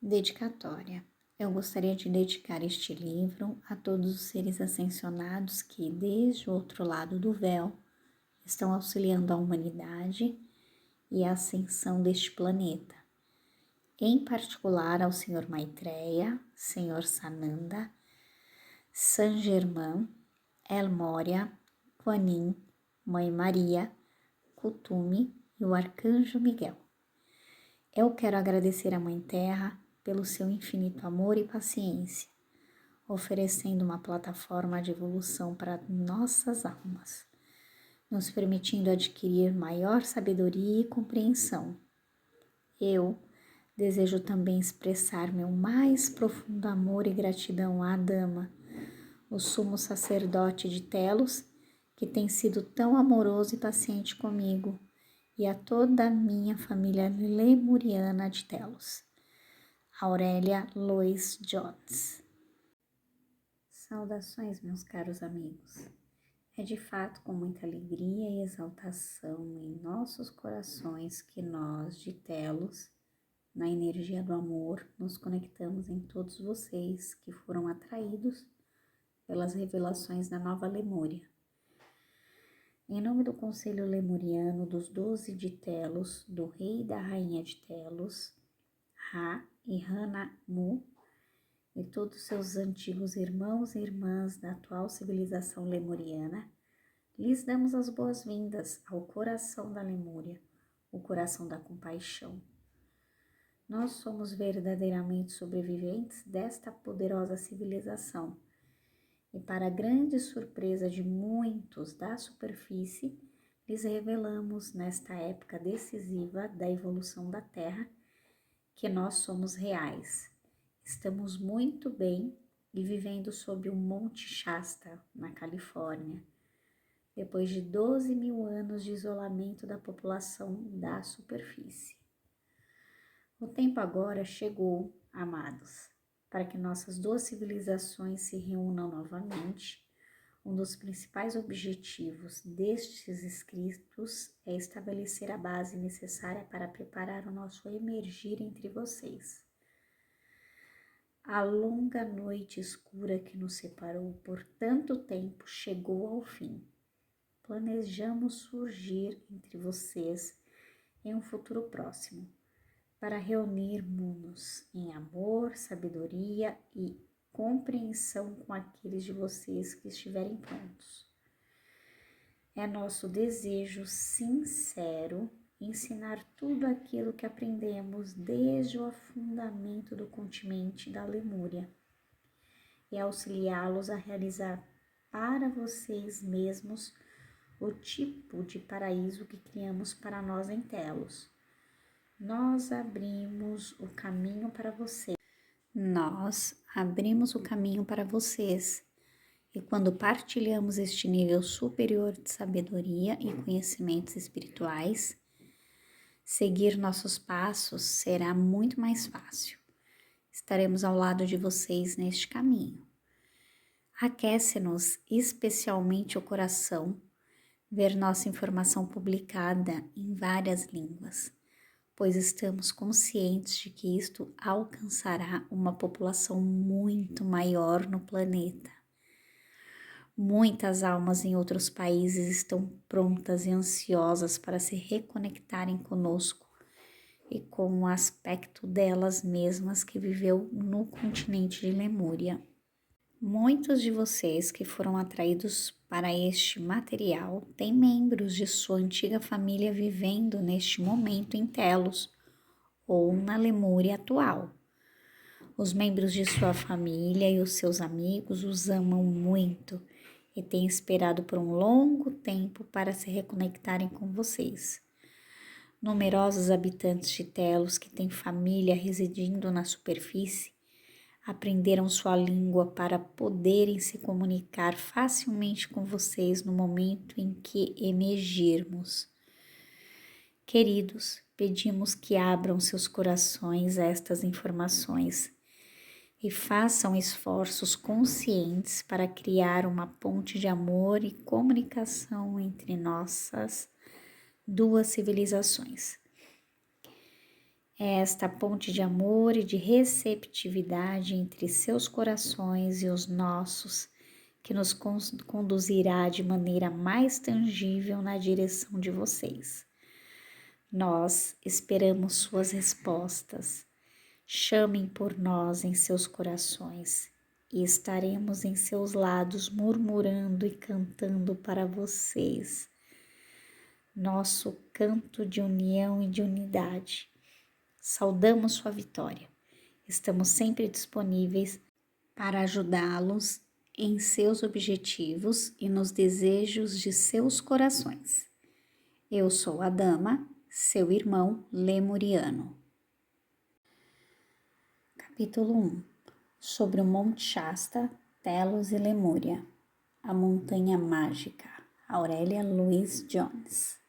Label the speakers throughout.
Speaker 1: Dedicatória. Eu gostaria de dedicar este livro a todos os seres ascensionados que, desde o outro lado do véu, estão auxiliando a humanidade e a ascensão deste planeta. Em particular ao Senhor Maitreya, Senhor Sananda, San Germain, El Moria, Kuan Yin, Mãe Maria, Kutumi e o Arcanjo Miguel. Eu quero agradecer à Mãe Terra pelo seu infinito amor e paciência, oferecendo uma plataforma de evolução para nossas almas, nos permitindo adquirir maior sabedoria e compreensão. Eu desejo também expressar meu mais profundo amor e gratidão à Dama, o sumo sacerdote de Telos, que tem sido tão amoroso e paciente comigo, e a toda a minha família lemuriana de Telos. Aurélia Lois Jones. Saudações, meus caros amigos. É de fato com muita alegria e exaltação em nossos corações que nós, de Telos, na energia do amor, nos conectamos em todos vocês que foram atraídos pelas revelações da Nova Lemúria. Em nome do Conselho Lemuriano dos 12 de Telos, do Rei e da Rainha de Telos, Ra e Hanamu, e todos seus antigos irmãos e irmãs da atual civilização lemuriana, lhes damos as boas-vindas ao coração da Lemúria, o coração da compaixão. Nós somos verdadeiramente sobreviventes desta poderosa civilização, e para a grande surpresa de muitos da superfície, lhes revelamos nesta época decisiva da evolução da Terra que nós somos reais. Estamos muito bem e vivendo sob o Monte Shasta, na Califórnia, depois de 12 mil anos de isolamento da população da superfície. O tempo agora chegou, amados, para que nossas duas civilizações se reúnam novamente. Um dos principais objetivos destes escritos é estabelecer a base necessária para preparar o nosso emergir entre vocês. A longa noite escura que nos separou por tanto tempo chegou ao fim. Planejamos surgir entre vocês em um futuro próximo, para reunirmos-nos em amor, sabedoria e compreensão com aqueles de vocês que estiverem prontos. É nosso desejo sincero ensinar tudo aquilo que aprendemos desde o afundamento do continente da Lemúria e auxiliá-los a realizar para vocês mesmos o tipo de paraíso que criamos para nós em Telos. Nós abrimos o caminho para vocês. E quando partilhamos este nível superior de sabedoria e conhecimentos espirituais, seguir nossos passos será muito mais fácil. Estaremos ao lado de vocês neste caminho. Aquece-nos especialmente o coração ver nossa informação publicada em várias línguas, pois estamos conscientes de que isto alcançará uma população muito maior no planeta. Muitas almas em outros países estão prontas e ansiosas para se reconectarem conosco e com o aspecto delas mesmas que viveu no continente de Lemúria. Muitos de vocês que foram atraídos para este material têm membros de sua antiga família vivendo neste momento em Telos ou na Lemúria atual. Os membros de sua família e os seus amigos os amam muito e têm esperado por um longo tempo para se reconectarem com vocês. Numerosos habitantes de Telos que têm família residindo na superfície aprenderam sua língua para poderem se comunicar facilmente com vocês no momento em que emergirmos. Queridos, pedimos que abram seus corações a estas informações e façam esforços conscientes para criar uma ponte de amor e comunicação entre nossas duas civilizações. É esta ponte de amor e de receptividade entre seus corações e os nossos que nos conduzirá de maneira mais tangível na direção de vocês. Nós esperamos suas respostas. Chamem por nós em seus corações e estaremos em seus lados murmurando e cantando para vocês nosso canto de união e de unidade. Saudamos sua vitória. Estamos sempre disponíveis para ajudá-los em seus objetivos e nos desejos de seus corações. Eu sou a Dama, seu irmão lemuriano. Capítulo 1. Sobre o Monte Shasta, Telos e Lemúria. A Montanha Mágica. Aurélia Louise Jones.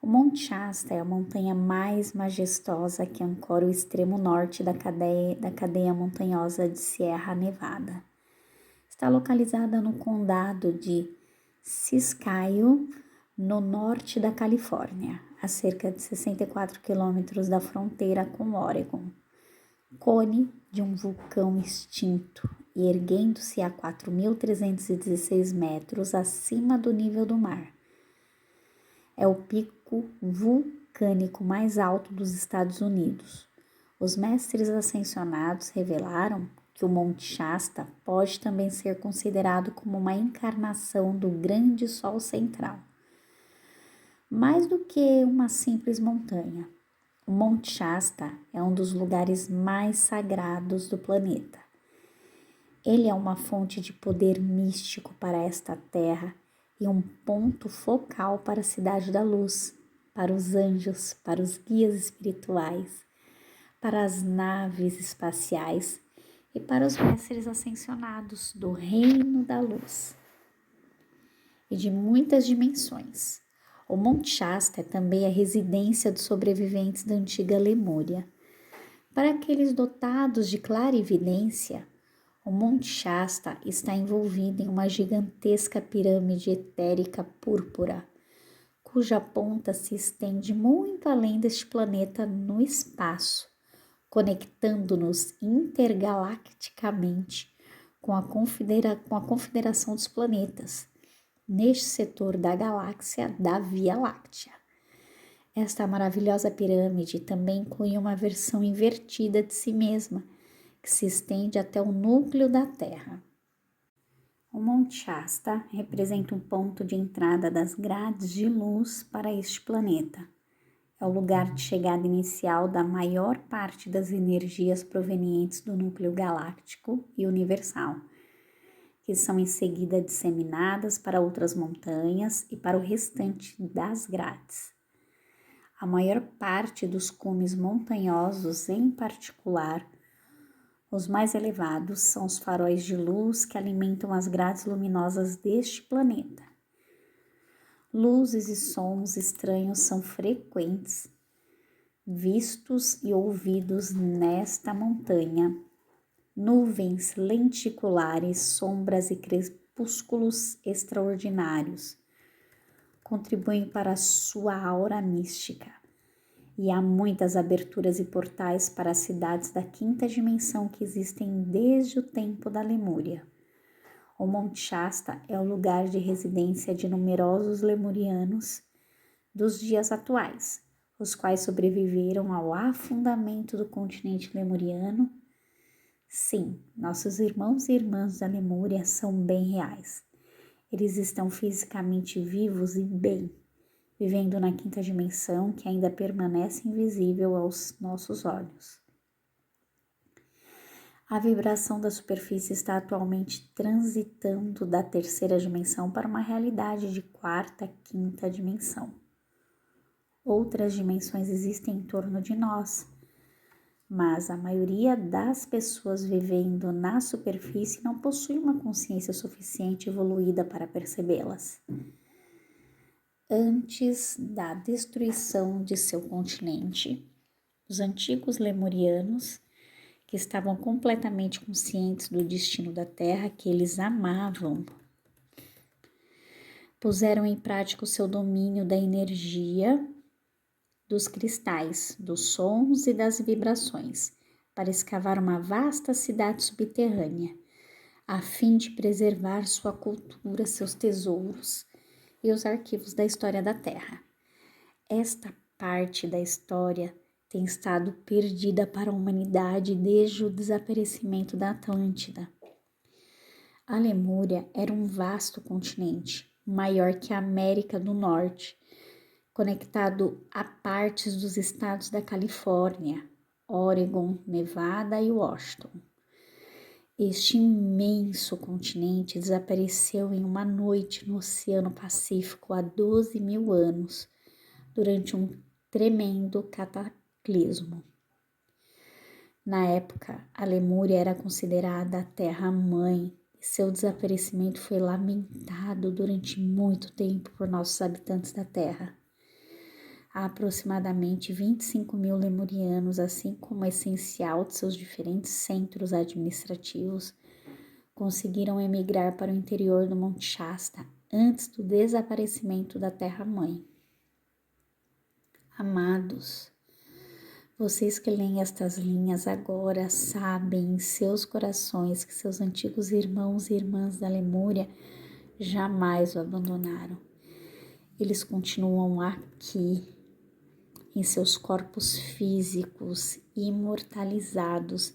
Speaker 1: O Monte Shasta é a montanha mais majestosa que ancora o extremo norte da cadeia montanhosa de Sierra Nevada. Está localizada no condado de Siskiyou, no norte da Califórnia, a cerca de 64 quilômetros da fronteira com Oregon. Cone de um vulcão extinto e erguendo-se a 4.316 metros acima do nível do mar. É o pico vulcânico mais alto dos Estados Unidos. Os mestres ascensionados revelaram que o Monte Shasta pode também ser considerado como uma encarnação do grande Sol central. Mais do que uma simples montanha, o Monte Shasta é um dos lugares mais sagrados do planeta. Ele é uma fonte de poder místico para esta terra e um ponto focal para a Cidade da Luz, para os anjos, para os guias espirituais, para as naves espaciais e para os mestres ascensionados do Reino da Luz e de muitas dimensões. O Monte Shasta é também a residência dos sobreviventes da antiga Lemúria. Para aqueles dotados de clarividência, o Monte Shasta está envolvido em uma gigantesca pirâmide etérica púrpura, cuja ponta se estende muito além deste planeta no espaço, conectando-nos intergalacticamente com a Confederação dos Planetas, neste setor da galáxia da Via Láctea. Esta maravilhosa pirâmide também inclui uma versão invertida de si mesma, que se estende até o núcleo da Terra. O Monte Shasta representa um ponto de entrada das grades de luz para este planeta. É o lugar de chegada inicial da maior parte das energias provenientes do núcleo galáctico e universal, que são em seguida disseminadas para outras montanhas e para o restante das grades. A maior parte dos cumes montanhosos, em particular, os mais elevados, são os faróis de luz que alimentam as grades luminosas deste planeta. Luzes e sons estranhos são frequentes, vistos e ouvidos nesta montanha. Nuvens lenticulares, sombras e crepúsculos extraordinários contribuem para a sua aura mística. E há muitas aberturas e portais para as cidades da quinta dimensão que existem desde o tempo da Lemúria. O Monte Shasta é o lugar de residência de numerosos lemurianos dos dias atuais, os quais sobreviveram ao afundamento do continente lemuriano. Sim, nossos irmãos e irmãs da Lemúria são bem reais. Eles estão fisicamente vivos e bem, vivendo na quinta dimensão que ainda permanece invisível aos nossos olhos. A vibração da superfície está atualmente transitando da terceira dimensão para uma realidade de quarta, quinta dimensão. Outras dimensões existem em torno de nós, mas a maioria das pessoas vivendo na superfície não possui uma consciência suficiente evoluída para percebê-las. Antes da destruição de seu continente, os antigos lemurianos, que estavam completamente conscientes do destino da Terra que eles amavam, puseram em prática o seu domínio da energia dos cristais, dos sons e das vibrações, para escavar uma vasta cidade subterrânea, a fim de preservar sua cultura, seus tesouros e os arquivos da história da Terra. Esta parte da história tem estado perdida para a humanidade desde o desaparecimento da Atlântida. A Lemúria era um vasto continente, maior que a América do Norte, conectado a partes dos estados da Califórnia, Oregon, Nevada e Washington. Este imenso continente desapareceu em uma noite no Oceano Pacífico há 12 mil anos, durante um tremendo cataclismo. Na época, a Lemúria era considerada a Terra-mãe e seu desaparecimento foi lamentado durante muito tempo por nossos habitantes da Terra. Há aproximadamente 25 mil lemurianos, assim como o essencial de seus diferentes centros administrativos, conseguiram emigrar para o interior do Monte Shasta antes do desaparecimento da Terra-mãe. Amados, vocês que leem estas linhas agora sabem em seus corações que seus antigos irmãos e irmãs da Lemúria jamais o abandonaram. Eles continuam aqui, em seus corpos físicos imortalizados,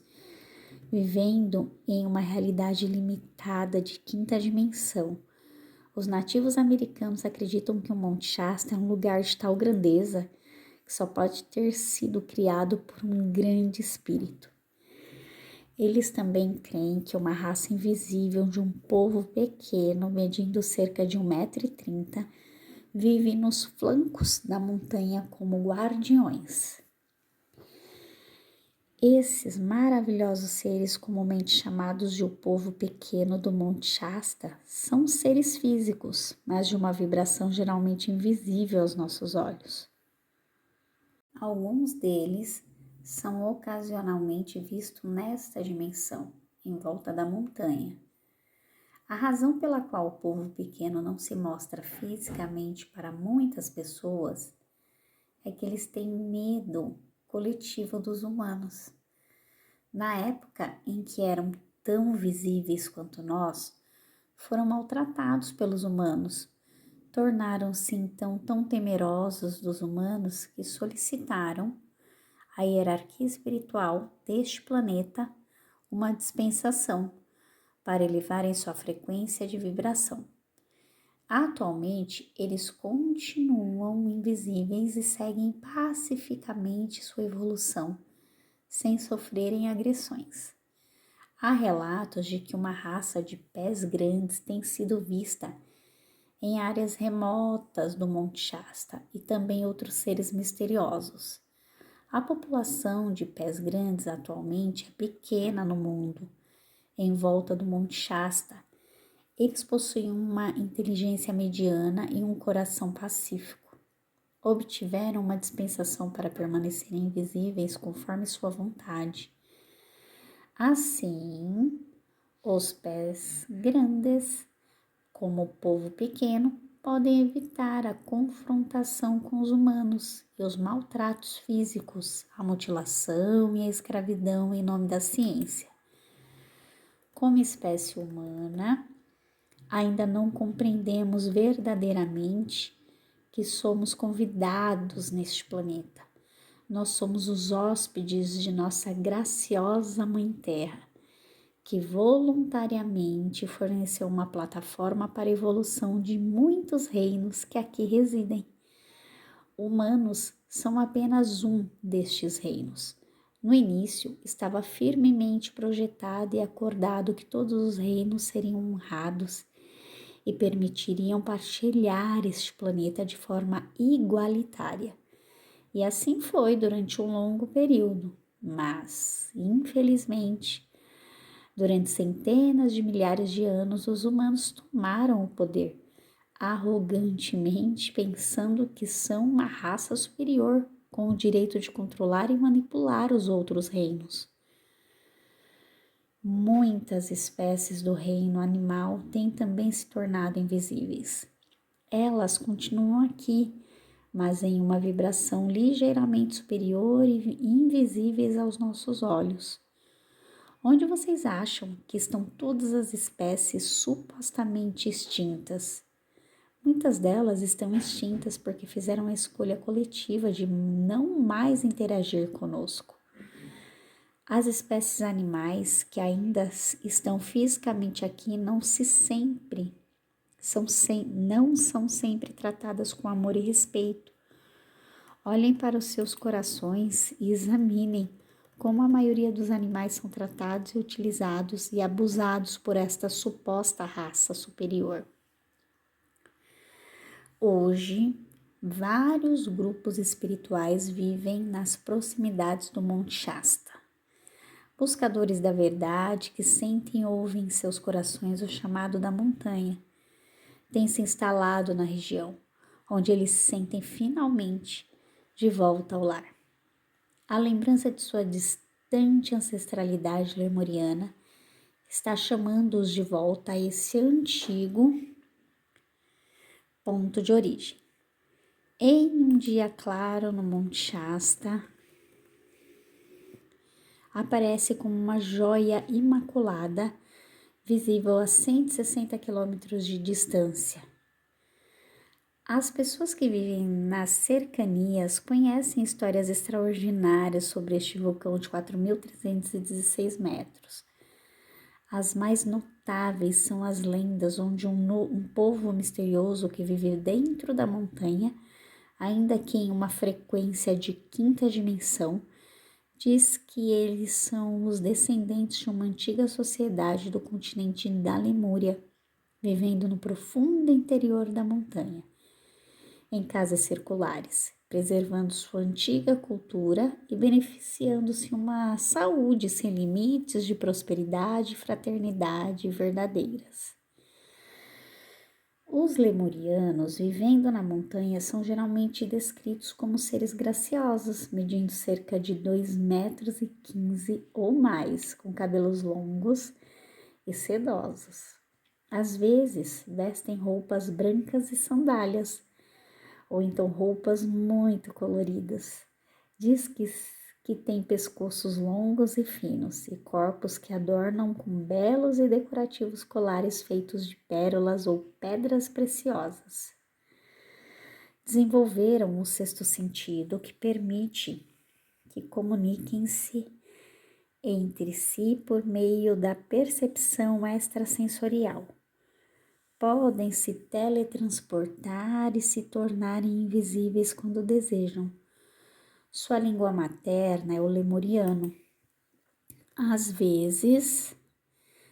Speaker 1: vivendo em uma realidade limitada de quinta dimensão. Os nativos americanos acreditam que o Monte Shasta é um lugar de tal grandeza que só pode ter sido criado por um grande espírito. Eles também creem que uma raça invisível de um povo pequeno, medindo cerca de 1,30 m, vive nos flancos da montanha como guardiões. Esses maravilhosos seres, comumente chamados de o povo pequeno do Monte Shasta, são seres físicos, mas de uma vibração geralmente invisível aos nossos olhos. Alguns deles são ocasionalmente vistos nesta dimensão, em volta da montanha. A razão pela qual o povo pequeno não se mostra fisicamente para muitas pessoas é que eles têm medo coletivo dos humanos. Na época em que eram tão visíveis quanto nós, foram maltratados pelos humanos. Tornaram-se então tão temerosos dos humanos que solicitaram à hierarquia espiritual deste planeta uma dispensação para elevarem sua frequência de vibração. Atualmente, eles continuam invisíveis e seguem pacificamente sua evolução, sem sofrerem agressões. Há relatos de que uma raça de pés grandes tem sido vista em áreas remotas do Monte Shasta e também outros seres misteriosos. A população de pés grandes atualmente é pequena no mundo, em volta do Monte Shasta. Eles possuem uma inteligência mediana e um coração pacífico. Obtiveram uma dispensação para permanecerem invisíveis conforme sua vontade. Assim, os pés grandes, como o povo pequeno, podem evitar a confrontação com os humanos e os maltratos físicos, a mutilação e a escravidão em nome da ciência. Como espécie humana, ainda não compreendemos verdadeiramente que somos convidados neste planeta. Nós somos os hóspedes de nossa graciosa Mãe Terra, que voluntariamente forneceu uma plataforma para a evolução de muitos reinos que aqui residem. Humanos são apenas um destes reinos. No início, estava firmemente projetado e acordado que todos os reinos seriam honrados e permitiriam partilhar este planeta de forma igualitária. E assim foi durante um longo período, mas, infelizmente, durante centenas de milhares de anos, os humanos tomaram o poder, arrogantemente pensando que são uma raça superior, com o direito de controlar e manipular os outros reinos. Muitas espécies do reino animal têm também se tornado invisíveis. Elas continuam aqui, mas em uma vibração ligeiramente superior e invisíveis aos nossos olhos. Onde vocês acham que estão todas as espécies supostamente extintas? Muitas delas estão extintas porque fizeram a escolha coletiva de não mais interagir conosco. As espécies animais que ainda estão fisicamente aqui não são sempre tratadas com amor e respeito. Olhem para os seus corações e examinem como a maioria dos animais são tratados e utilizados e abusados por esta suposta raça superior. Hoje, vários grupos espirituais vivem nas proximidades do Monte Shasta. Buscadores da verdade que sentem e ouvem em seus corações o chamado da montanha, têm se instalado na região, onde eles se sentem finalmente de volta ao lar. A lembrança de sua distante ancestralidade lemuriana está chamando-os de volta a esse antigo ponto de origem. Em um dia claro no Monte Shasta, aparece como uma joia imaculada, visível a 160 quilômetros de distância. As pessoas que vivem nas cercanias conhecem histórias extraordinárias sobre este vulcão de 4.316 metros. As mais notáveis são as lendas onde um povo misterioso que vive dentro da montanha, ainda que em uma frequência de quinta dimensão, diz que eles são os descendentes de uma antiga sociedade do continente da Lemúria, vivendo no profundo interior da montanha, em casas circulares, preservando sua antiga cultura e beneficiando-se uma saúde sem limites de prosperidade e fraternidade verdadeiras. Os lemurianos vivendo na montanha são geralmente descritos como seres graciosos, medindo cerca de 2,15 metros ou mais, com cabelos longos e sedosos. Às vezes vestem roupas brancas e sandálias, ou então roupas muito coloridas. Diz que tem pescoços longos e finos e corpos que adornam com belos e decorativos colares feitos de pérolas ou pedras preciosas. Desenvolveram o sexto sentido, que permite que comuniquem-se entre si por meio da percepção extrasensorial. Podem se teletransportar e se tornarem invisíveis quando desejam. Sua língua materna é o lemuriano, às vezes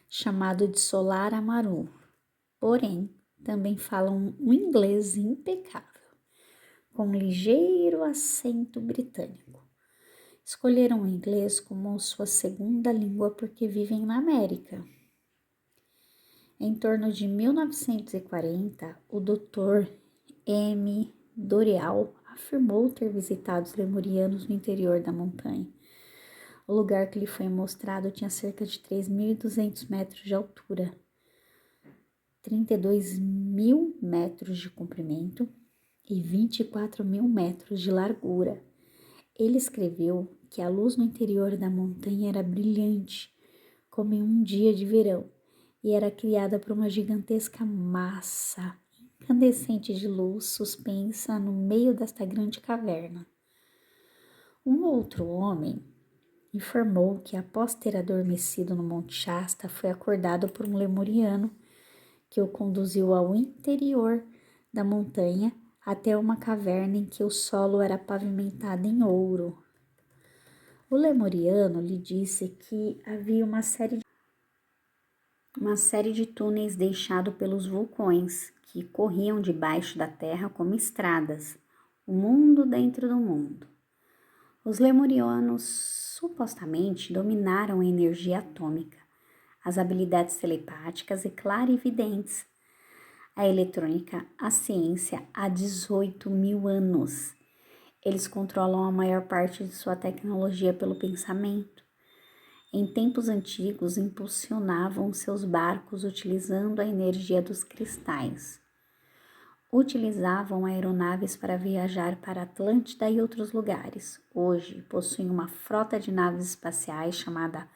Speaker 1: chamado de Solar Amaru, porém também falam um inglês impecável, com um ligeiro acento britânico. Escolheram o inglês como sua segunda língua porque vivem na América. Em torno de 1940, o Dr. M. Doreal afirmou ter visitado os lemurianos no interior da montanha. O lugar que lhe foi mostrado tinha cerca de 3.200 metros de altura, 32.000 metros de comprimento e 24.000 metros de largura. Ele escreveu que a luz no interior da montanha era brilhante, como em um dia de verão, e era criada por uma gigantesca massa incandescente de luz suspensa no meio desta grande caverna. Um outro homem informou que após ter adormecido no Monte Shasta, foi acordado por um lemuriano que o conduziu ao interior da montanha até uma caverna em que o solo era pavimentado em ouro. O lemuriano lhe disse que havia uma série de túneis deixados pelos vulcões que corriam debaixo da terra como estradas, o mundo dentro do mundo. Os lemurianos supostamente dominaram a energia atômica, as habilidades telepáticas e clarividentes, a eletrônica, a ciência há 18.000 anos. Eles controlam a maior parte de sua tecnologia pelo pensamento. Em tempos antigos, impulsionavam seus barcos utilizando a energia dos cristais. utilizavam aeronaves para viajar para a Atlântida e outros lugares. Hoje possuem uma frota de naves espaciais chamada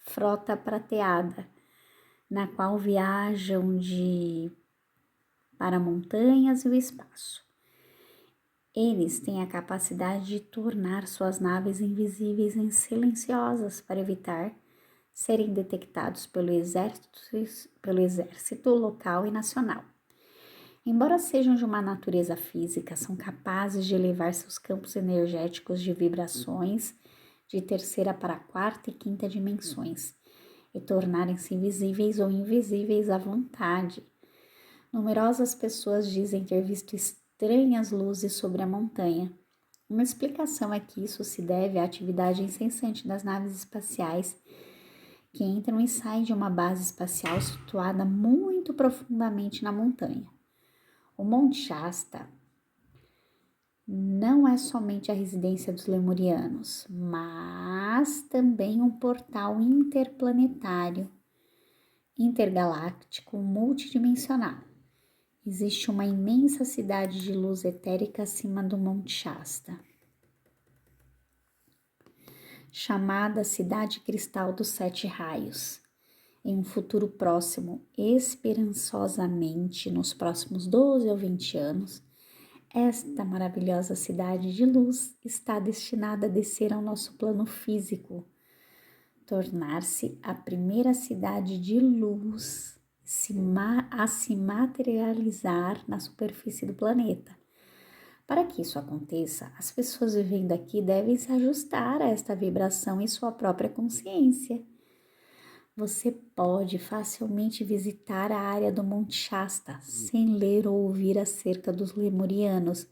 Speaker 1: Frota Prateada, na qual viajam para montanhas e o espaço. Eles têm a capacidade de tornar suas naves invisíveis e silenciosas para evitar serem detectados pelo exército local e nacional. Embora sejam de uma natureza física, são capazes de elevar seus campos energéticos de vibrações de terceira para quarta e quinta dimensões e tornarem-se visíveis ou invisíveis à vontade. Numerosas pessoas dizem ter visto estranhas luzes sobre a montanha. Uma explicação é que isso se deve à atividade incessante das naves espaciais que entram e saem de uma base espacial situada muito profundamente na montanha. O Monte Shasta não é somente a residência dos lemurianos, mas também um portal interplanetário, intergaláctico, multidimensional. Existe uma imensa cidade de luz etérica acima do Monte Shasta, chamada Cidade Cristal dos Sete Raios. Em um futuro próximo, esperançosamente, nos próximos 12 ou 20 anos, esta maravilhosa cidade de luz está destinada a descer ao nosso plano físico, tornar-se a primeira cidade de luz a se materializar na superfície do planeta. Para que isso aconteça, as pessoas vivendo aqui devem se ajustar a esta vibração em sua própria consciência. Você pode facilmente visitar a área do Monte Shasta sem ler ou ouvir acerca dos lemurianos,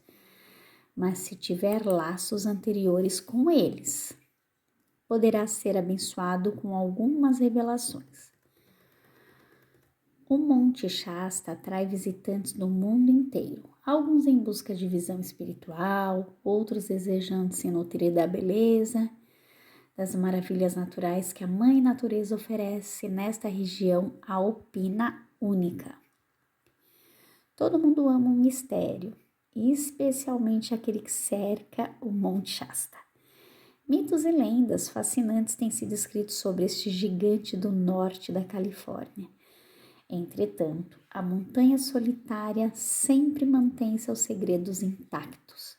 Speaker 1: mas se tiver laços anteriores com eles, poderá ser abençoado com algumas revelações. O Monte Shasta atrai visitantes do mundo inteiro, alguns em busca de visão espiritual, outros desejando se nutrir da beleza, das maravilhas naturais que a Mãe Natureza oferece nesta região alpina única. Todo mundo ama um mistério, especialmente aquele que cerca o Monte Shasta. Mitos e lendas fascinantes têm sido escritos sobre este gigante do norte da Califórnia. Entretanto, a montanha solitária sempre mantém seus segredos intactos.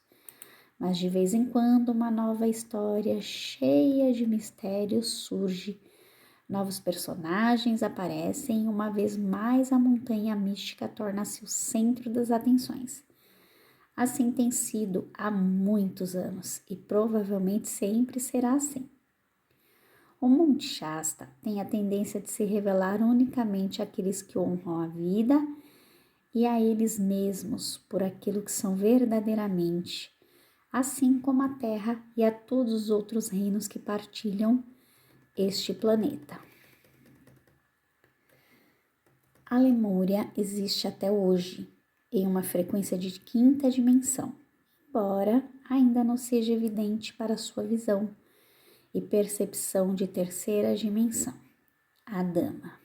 Speaker 1: Mas de vez em quando uma nova história cheia de mistérios surge, novos personagens aparecem e uma vez mais a montanha mística torna-se o centro das atenções. Assim tem sido há muitos anos e provavelmente sempre será assim. O Monte Shasta tem a tendência de se revelar unicamente àqueles que honram a vida e a eles mesmos por aquilo que são verdadeiramente, assim como a Terra e a todos os outros reinos que partilham este planeta. A Lemúria existe até hoje, em uma frequência de quinta dimensão, embora ainda não seja evidente para sua visão e percepção de terceira dimensão, a Dama.